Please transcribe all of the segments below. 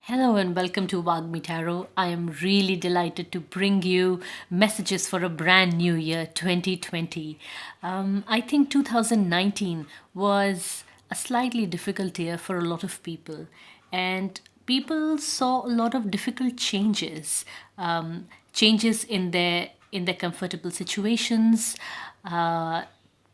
Hello and welcome to vaagmi.tarot. I am really delighted to bring you messages for a brand new year, 2020. I think 2019 was a slightly difficult year for a lot of people, and people saw a lot of difficult changes, changes in their comfortable situations.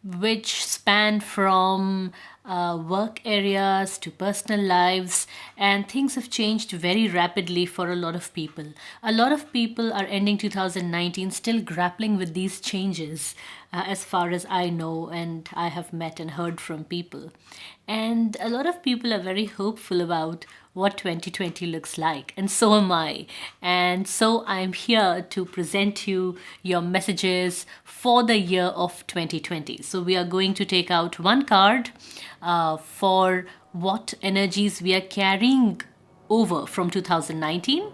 Which span from work areas to personal lives, and things have changed very rapidly for a lot of people. A lot of people are ending 2019 still grappling with these changes, as far as I know, and I have met and heard from people. And a lot of people are very hopeful about what 2020 looks like, and so am I. And so I'm here to present you your messages for the year of 2020. So we are going to take out one card for what energies we are carrying over from 2019,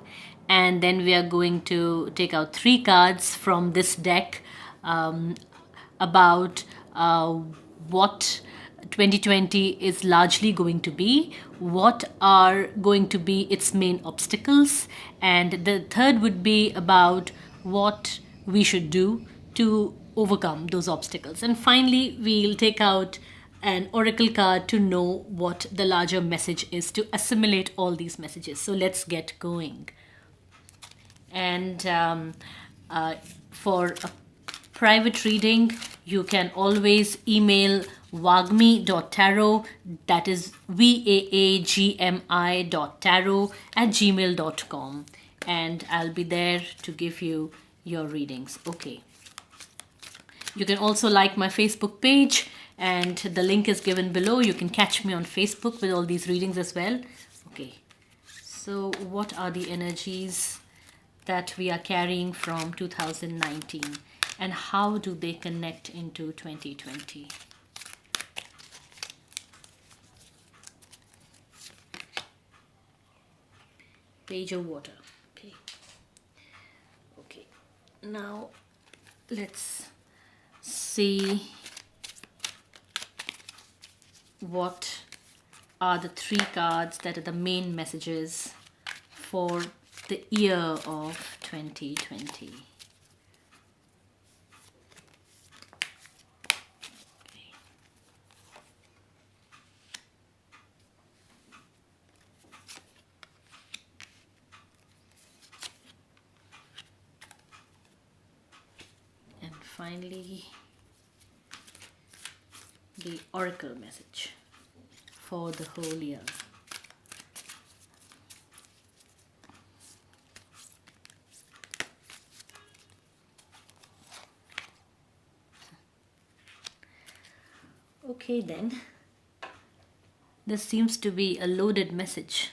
and then we are going to take out three cards from this deck about what 2020 is largely going to be, what are going to be its main obstacles, and the third would be about what we should do to overcome those obstacles. And finally, we'll take out an oracle card to know what the larger message is, to assimilate all these messages. So let's get going. And for a private reading, you can always email vaagmi.tarot, that is vaagmi.tarot at gmail.com, and I'll be there to give you your readings. Okay. You can also like my Facebook page, and the link is given below. You can catch me on Facebook with all these readings as well. Okay. So, what are the energies that we are carrying from 2019, and how do they connect into 2020? Page of water. Okay. Okay. Now, let's see what are the three cards that are the main messages for the year of 2020. And finally, the oracle message for the whole year. Okay, then. This seems to be a loaded message.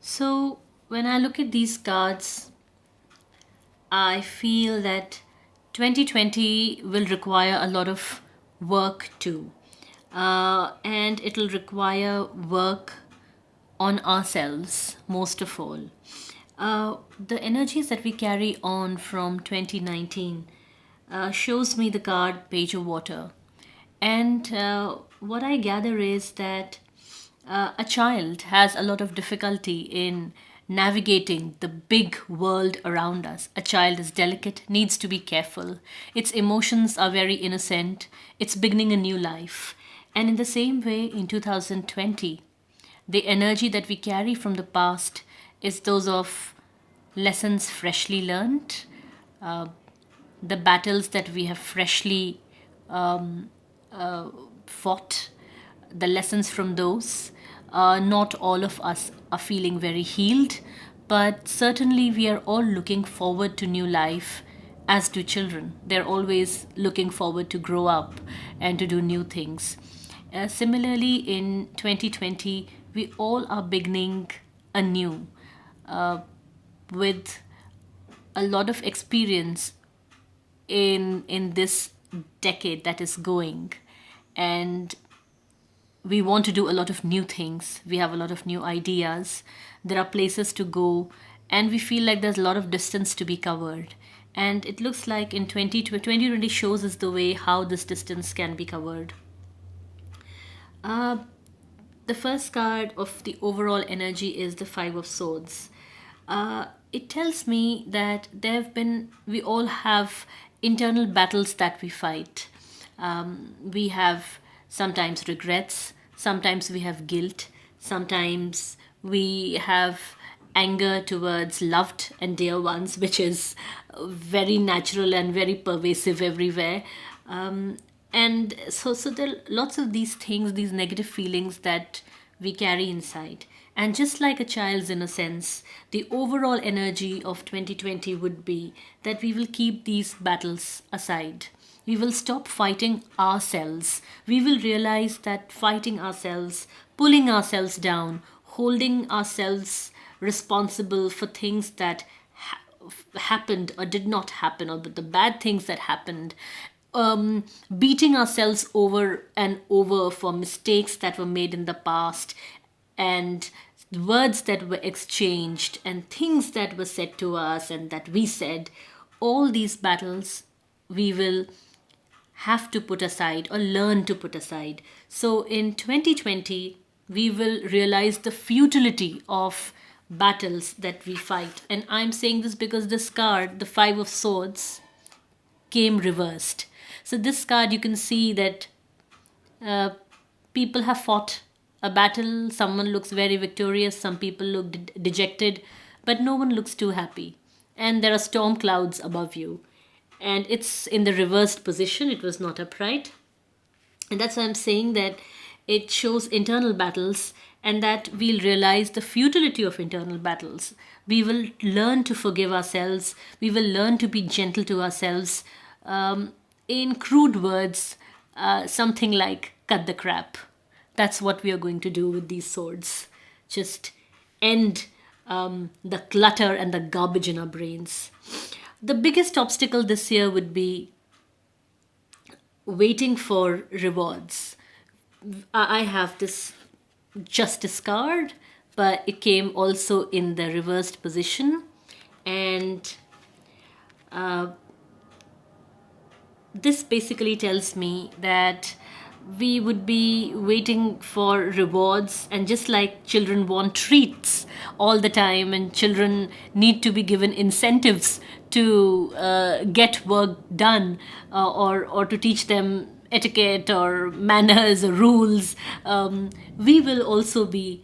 So, when I look at these cards, I feel that 2020 will require a lot of work too. And it'll require work on ourselves most of all. The energies that we carry on from 2019 shows me the card Page of Water. And what I gather is that a child has a lot of difficulty in navigating the big world around us. A child is delicate, needs to be careful. Its emotions are very innocent. It's beginning a new life. And in the same way, in 2020, the energy that we carry from the past is those of lessons freshly learned, the battles that we have freshly fought, the lessons from those. Not all of us are feeling very healed, but certainly we are all looking forward to new life, as do children. They're always looking forward to grow up and to do new things. Similarly, in 2020, we all are beginning anew with a lot of experience in this decade that is going, and we want to do a lot of new things. We have a lot of new ideas. There are places to go, and we feel like there's a lot of distance to be covered. And it looks like in 2020 shows us the way how this distance can be covered. Uh, the first card of the overall energy is the Five of Swords. It tells me that we all have internal battles that we fight. We have sometimes regrets, sometimes we have guilt, sometimes we have anger towards loved and dear ones, which is very natural and very pervasive everywhere. And so there are lots of these things, these negative feelings that we carry inside. And just like a child's innocence, the overall energy of 2020 would be that we will keep these battles aside. We will stop fighting ourselves. We will realize that fighting ourselves, pulling ourselves down, holding ourselves responsible for things that happened or did not happen, or the bad things that happened, beating ourselves over and over for mistakes that were made in the past, and words that were exchanged, and things that were said to us and that we said. All these battles we will have to put aside or learn to put aside. So in 2020, we will realize the futility of battles that we fight. And I'm saying this because this card, the Five of Swords, came reversed. So this card, you can see that uh, people have fought a battle. Someone looks very victorious, some people look dejected, but no one looks too happy. And there are storm clouds above you. And it's in the reversed position, it was not upright. And that's why I'm saying that it shows internal battles, and that we'll realize the futility of internal battles. We will learn to forgive ourselves, we will learn to be gentle to ourselves. In crude words, something like cut the crap. That's what we are going to do with these swords. Just end the clutter and the garbage in our brains. The biggest obstacle this year would be waiting for rewards. I have this justice card, but it came also in the reversed position. And this basically tells me that we would be waiting for rewards, and just like children want treats all the time, and children need to be given incentives to get work done, or to teach them etiquette or manners or rules, we will also be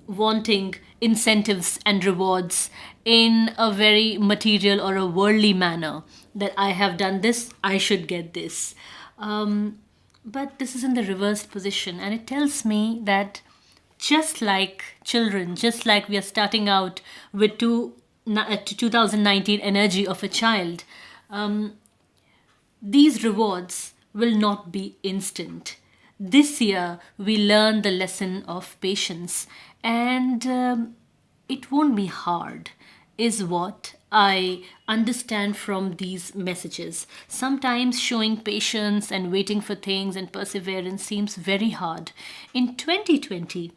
wanting incentives and rewards in a very material or a worldly manner, that I have done this, I should get this. But this is in the reversed position, and it tells me that just like children, just like we are starting out with 2019 energy of a child, these rewards will not be instant. This year, we learn the lesson of patience, and it won't be hard, is what I understand from these messages. Sometimes showing patience and waiting for things and perseverance seems very hard. In 2020,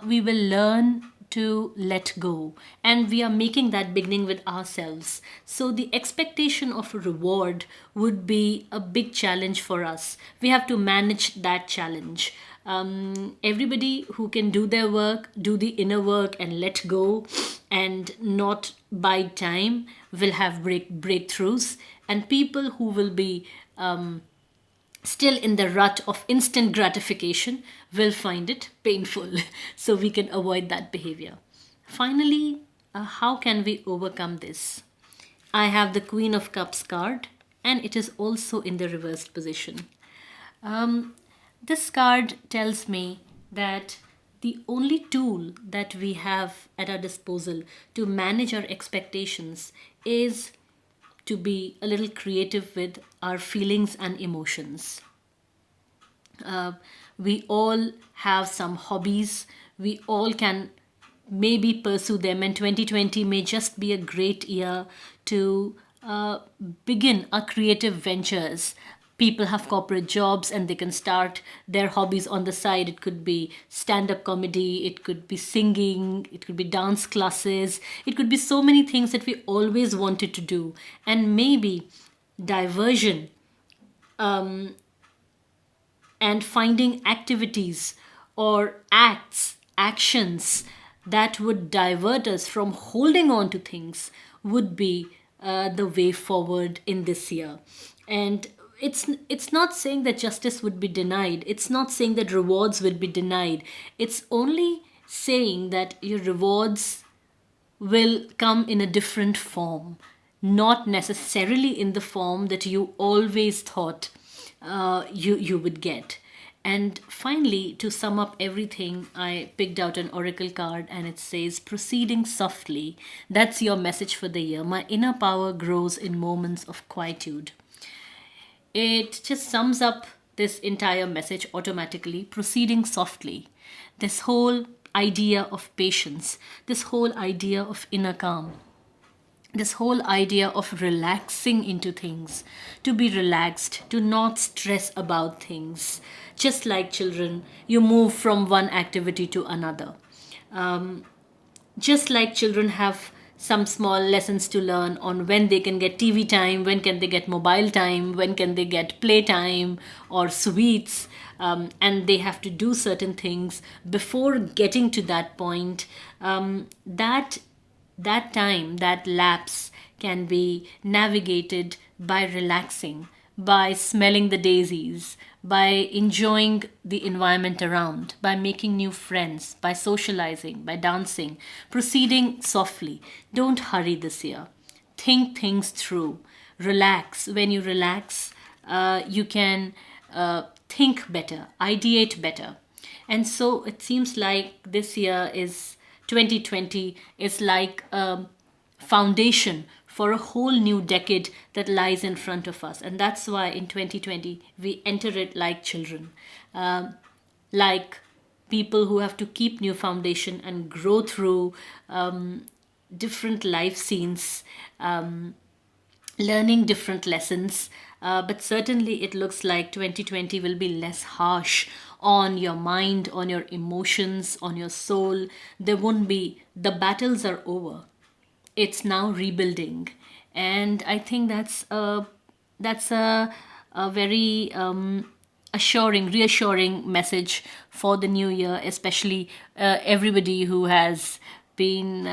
we will learn to let go, and we are making that beginning with ourselves. So the expectation of a reward would be a big challenge for us. We have to manage that challenge. Everybody who can do their work, do the inner work and let go and not bide time, will have breakthroughs. And people who will be still in the rut of instant gratification will find it painful. So we can avoid that behavior. Finally, how can we overcome this? I have the Queen of Cups card, and it is also in the reversed position. This card tells me that the only tool that we have at our disposal to manage our expectations is to be a little creative with our feelings and emotions. Uh, we all have some hobbies. We all can maybe pursue them, and 2020 may just be a great year to begin our creative ventures. People have corporate jobs and they can start their hobbies on the side. It could be stand up comedy, it could be singing, it could be dance classes, it could be so many things that we always wanted to do. And maybe diversion and finding activities or actions that would divert us from holding on to things would be the way forward in this year. And it's not saying that justice would be denied. It's not saying that rewards would be denied. It's only saying that your rewards will come in a different form, not necessarily in the form that you always thought you would get. And finally, to sum up everything, I picked out an oracle card and it says, "Proceeding softly." That's your message for the year. My inner power grows in moments of quietude. It just sums up this entire message automatically. Proceeding softly. This whole idea of patience, this whole idea of inner calm, this whole idea of relaxing into things, to be relaxed, to not stress about things. Just like children, you move from one activity to another. Just like children have some small lessons to learn on when they can get TV time, when can they get mobile time, when can they get play time or sweets, and they have to do certain things before getting to that point. That time, that lapse, can be navigated by relaxing, by smelling the daisies, by enjoying the environment around, by making new friends, by socializing, by dancing, proceeding softly. Don't hurry this year. Think things through. Relax. When you relax, you can think better, ideate better. And so it seems like this year is 2020 is like a foundation for a whole new decade that lies in front of us. And that's why in 2020 we enter it like children, like people who have to keep new foundation and grow through different life scenes, learning different lessons. But certainly, it looks like 2020 will be less harsh on your mind, on your emotions, on your soul. There won't be, the battles are over. It's now rebuilding. And I think that's a very assuring, reassuring message for the new year, especially everybody who has been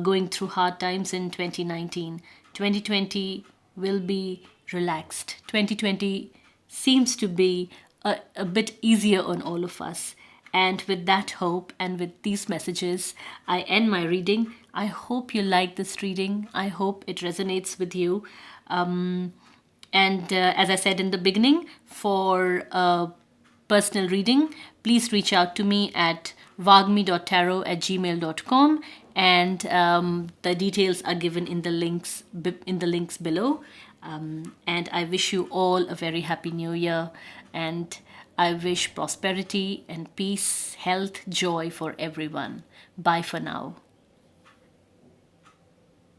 going through hard times in 2019. 2020 will be relaxed. 2020 seems to be a bit easier on all of us. And with that hope and with these messages, I end my reading. I hope you like this reading. I hope it resonates with you. And as I said in the beginning, for personal reading, please reach out to me at vaagmi.tarot@gmail.com, and the details are given in the links below. And I wish you all a very happy new year, and I wish prosperity and peace, health, joy for everyone. Bye for now.